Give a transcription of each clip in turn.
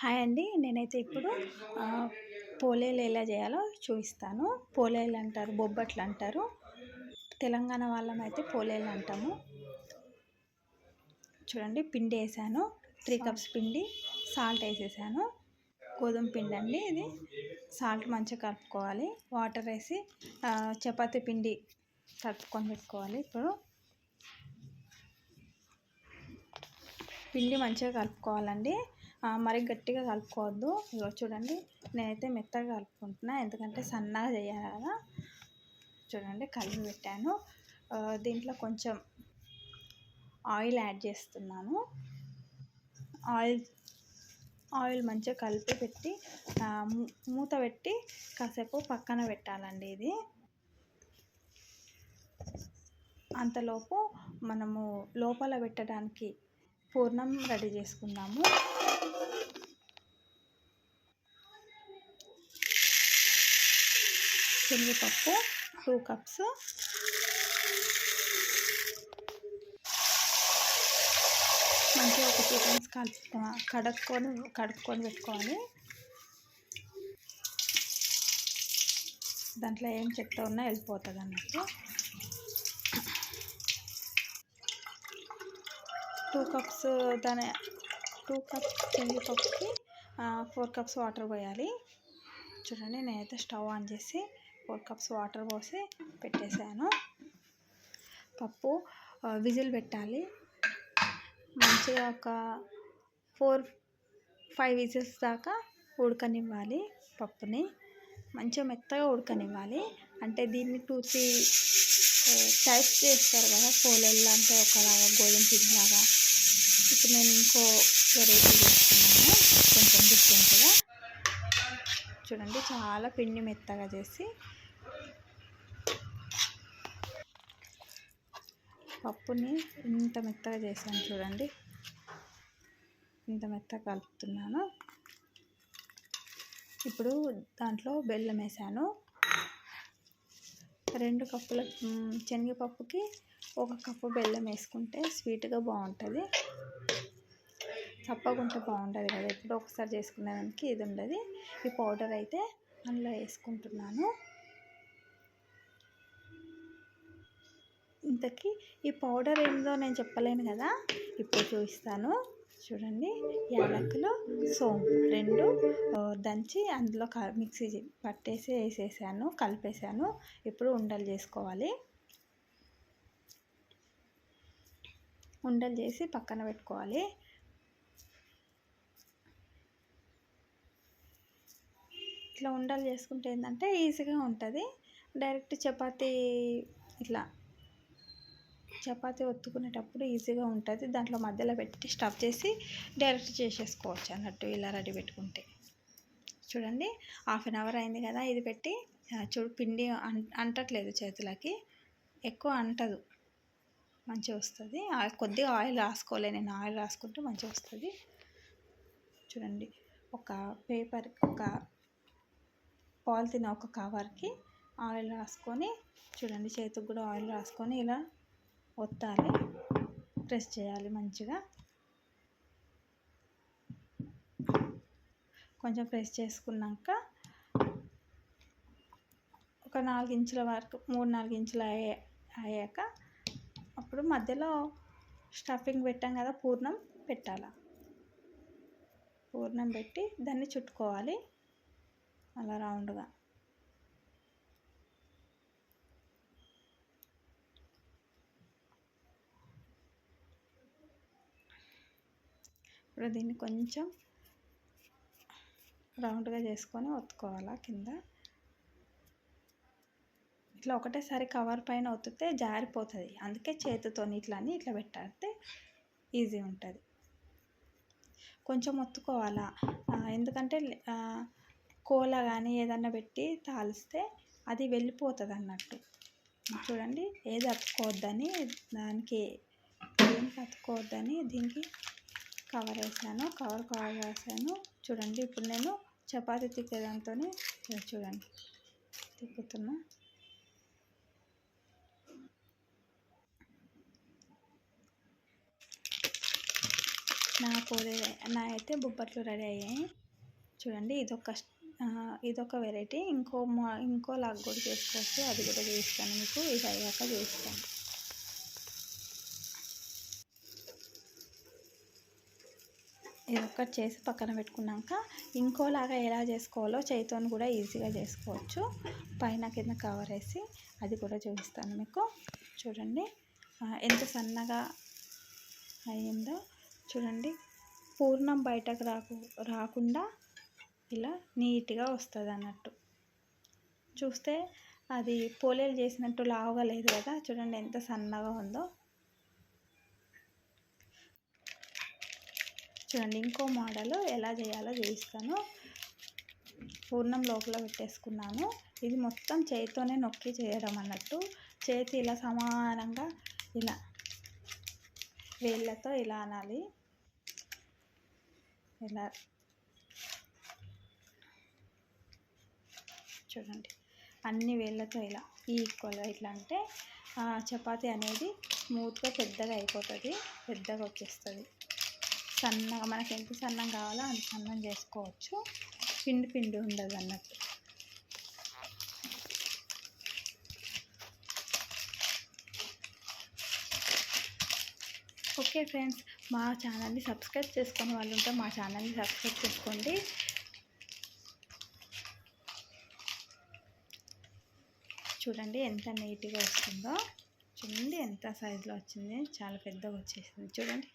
Hi అండి. నేనైతే ఇప్పుడు పోలేలు ఎలా చేయాలో చూపిస్తాను. పోలేలు అంటారు, బొబ్బట్లు అంటారు. తెలంగాణ వాళ్ళమైతే పోలేలు అంటాము. చూడండి, పిండి వేసాను, 3 కప్స్ పిండి, సాల్ట్ వేసేసాను. గోధుమ పిండి అండి ఇది. సాల్ట్ మంచిగా కలుపుకోవాలి. వాటర్ వేసి చపాతీ పిండి కలుపుకొని పెట్టుకోవాలి. ఇప్పుడు పిండి మంచిగా కలుపుకోవాలండి, మరి గట్టిగా కలుపుకోవద్దు. ఇగో చూడండి, నేనైతే మెత్తగా కలుపుకుంటున్నా, ఎందుకంటే సన్నగా చేయాలి కదా. చూడండి, కలిపి పెట్టాను. దీంట్లో కొంచెం ఆయిల్ యాడ్ చేస్తున్నాను. ఆయిల్ మంచిగా కలిపి పెట్టి మూత పెట్టి కాసేపు పక్కన పెట్టాలండి. ఇది అంతలోపు మనము లోపల పెట్టడానికి పూర్ణం రెడీ చేసుకుందాము. శనగపప్పు 2 కప్స్, మంచిగా ఒక 2 టైమ్స్ కడుక్కొని పెట్టుకోవాలి. దాంట్లో ఏం చెత్త ఉన్నా వెళ్ళిపోతుంది అన్నట్టు. 2 కప్స్ 2 కప్స్ శనగపప్పుకి 4 కప్స్ వాటర్ పోయాలి. చూడండి, నేనైతే స్టవ్ ఆన్ చేసి 4 కప్స్ వాటర్ పోసి పెట్టేశాను. పప్పు విజిల్ పెట్టాలి. మంచిగా ఒక 4-5 విజిల్స్ దాకా ఉడకనివ్వాలి. పప్పుని మంచిగా మెత్తగా ఉడకనివ్వాలి. అంటే దీన్ని 2-3 టైప్స్ చేస్తారు కదా పోలేళ్ళు, అంటే ఒకలాగా గోధుమ పిండిలాగా. ఇప్పుడు నేను ఇంకో వెరైటీ చేస్తున్నాను, కొంచెం డిఫరెంట్గా. చూడండి, చాలా పిండి మెత్తగా చేసి పప్పుని ఇంత మెత్తగా చేశాను. చూడండి, ఇంత మెత్తగా కలుపుతున్నాను. ఇప్పుడు దాంట్లో బెల్లం వేసాను. 2 కప్పుల శనగపప్పుకి 1 కప్పు బెల్లం వేసుకుంటే స్వీట్గా బాగుంటుంది. చప్పకుంటే బాగుంటుంది కదా, ఎప్పుడో ఒకసారి చేసుకునేదానికి ఇది ఉండదు. ఈ పౌడర్ అయితే అందులో వేసుకుంటున్నాను. ఇంతకీ ఈ పౌడర్ ఏందో నేను చెప్పలేను కదా, ఇప్పుడు చూపిస్తాను. చూడండి, యాలకులు, సోంపు 2 దంచి అందులో మిక్సీ పట్టేసి వేసేసాను, కలిపేసాను. ఇప్పుడు ఉండలు చేసుకోవాలి. ఉండలు చేసి పక్కన పెట్టుకోవాలి. ఇట్లా ఉండలు చేసుకుంటే ఏంటంటే ఈజీగా ఉంటుంది. డైరెక్ట్ చపాతీ ఒత్తుకునేటప్పుడు ఈజీగా ఉంటుంది. దాంట్లో మధ్యలో పెట్టి స్టఫ్ చేసి డైరెక్ట్ చేసేసుకోవచ్చు అన్నట్టు, ఇలా రెడీ పెట్టుకుంటే. చూడండి, 1/2 అవర్ అయింది కదా ఇది పెట్టి. పిండి అంటట్లేదు చేతులకి, ఎక్కువ అంటదు, మంచిగా వస్తుంది. కొద్దిగా ఆయిల్ రాసుకోలే, నేను ఆయిల్ రాసుకుంటే మంచిగా వస్తుంది. చూడండి, ఒక పాలిథిన్ ఒక కవర్కి ఆయిల్ రాసుకొని, చూడండి చేతికి కూడా ఆయిల్ రాసుకొని ఇలా ఒత్తాలి, ప్రెస్ చేయాలి మంచిగా. కొంచెం ప్రెస్ చేసుకున్నాక ఒక 4 ఇంచుల వరకు, 3-4 ఇంచులు అయ్యాక అప్పుడు మధ్యలో స్టఫింగ్ పెట్టాం కదా, పూర్ణం పెట్టాలి. పూర్ణం పెట్టి దాన్ని చుట్టుకోవాలి అలా రౌండ్గా. ఇప్పుడు దీన్ని కొంచెం రౌండ్గా చేసుకొని ఒత్తుకోవాలి కింద. ఇట్లా ఒకటేసారి కవర్ పైన ఒత్తితే జారిపోతుంది, అందుకే చేతితో ఇట్లా పెట్టాలంటే ఈజీ ఉంటుంది. కొంచెం ఒత్తుకోవాలా, ఎందుకంటే కోల కానీ ఏదన్నా పెట్టి తాలిస్తే అది వెళ్ళిపోతుంది అన్నట్టు. చూడండి, ఏది అతుక్కోవద్దని దీనికి కవర్ వేసాను. చూడండి, ఇప్పుడు నేను చపాతీ తిక్కేదాంతో చూడండి తిప్పుతున్నా. నా అయితే బొబ్బట్లు రెడీ అయ్యాయి. చూడండి ఇదొక వెరైటీ. ఇంకోలాగా కూడా చేసుకోవచ్చు, అది కూడా చూపిస్తాను మీకు. ఇది అయ్యాక చూపిస్తాను. ఇది ఒక్కటి చేసి పక్కన పెట్టుకున్నాక ఇంకోలాగా ఎలా చేసుకోవాలో చేతితో కూడా ఈజీగా చేసుకోవచ్చు. పైన కింద కవర్ వేసి అది కూడా చూపిస్తాను మీకు. చూడండి ఎంత సన్నగా అయ్యిందో చూడండి. పూర్ణం బయటకు రాకుండా ఇలా నీట్గా వస్తుంది అన్నట్టు. చూస్తే అది పోలేలు చేసినట్టు లావుగా లేదు కదా, చూడండి ఎంత సన్నగా ఉందో. చూడండి ఇంకో మోడల్ ఎలా చేయాలో చూపిస్తాను. పూర్ణం లోపల పెట్టేసుకున్నాను. ఇది మొత్తం చేతితోనే నొక్కి చేయడం అన్నట్టు. చేతి ఇలా సమానంగా ఇలా వేళ్ళతో ఇలా అనాలి. ఇలా చూడండి అన్ని వేళ్ళతో ఇలా ఈక్వల్గా ఇట్లా అంటే చపాతీ అనేది స్మూత్గా పెద్దగా అయిపోతుంది, పెద్దగా వచ్చేస్తుంది. సన్నగా మనకి ఎంత సన్నం కావాలో అంత సన్నం చేసుకోవచ్చు. పిండి ఉండదు అన్నట్టు. ఓకే ఫ్రెండ్స్, మా ఛానల్ని సబ్స్క్రైబ్ చేసుకునే వాళ్ళు ఉంటే మా ఛానల్ని సబ్స్క్రైబ్ చేసుకోండి. చూడండి ఎంత నీట్గా వస్తుందో. చూడండి ఎంత సైజులో వచ్చింది, చాలా పెద్దగా వచ్చేసింది. చూడండి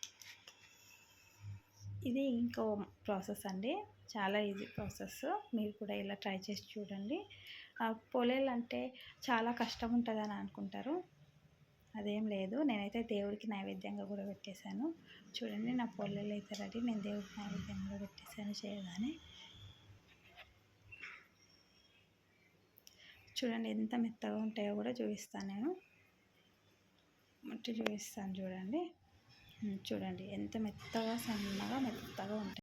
ఇది ఇంకో ప్రాసెస్ అండి, చాలా ఈజీ ప్రాసెస్. మీరు కూడా ఇలా ట్రై చేసి చూడండి. పొలేలు అంటే చాలా కష్టం ఉంటుందని అనుకుంటారు, అదేం లేదు. నేనైతే దేవుడికి నైవేద్యంగా కూడా పెట్టేశాను. చూడండి నా పొలేలు అయితే రెడీ. నేను దేవుడికి నైవేద్యంగా కూడా పెట్టేశాను చేయగానే. చూడండి ఎంత మెత్తగా ఉంటాయో కూడా చూపిస్తాను నేను. చూపిస్తాను చూడండి. చూడండి ఎంత మెత్తగా సన్నగా మెత్తగా ఉంటాయి.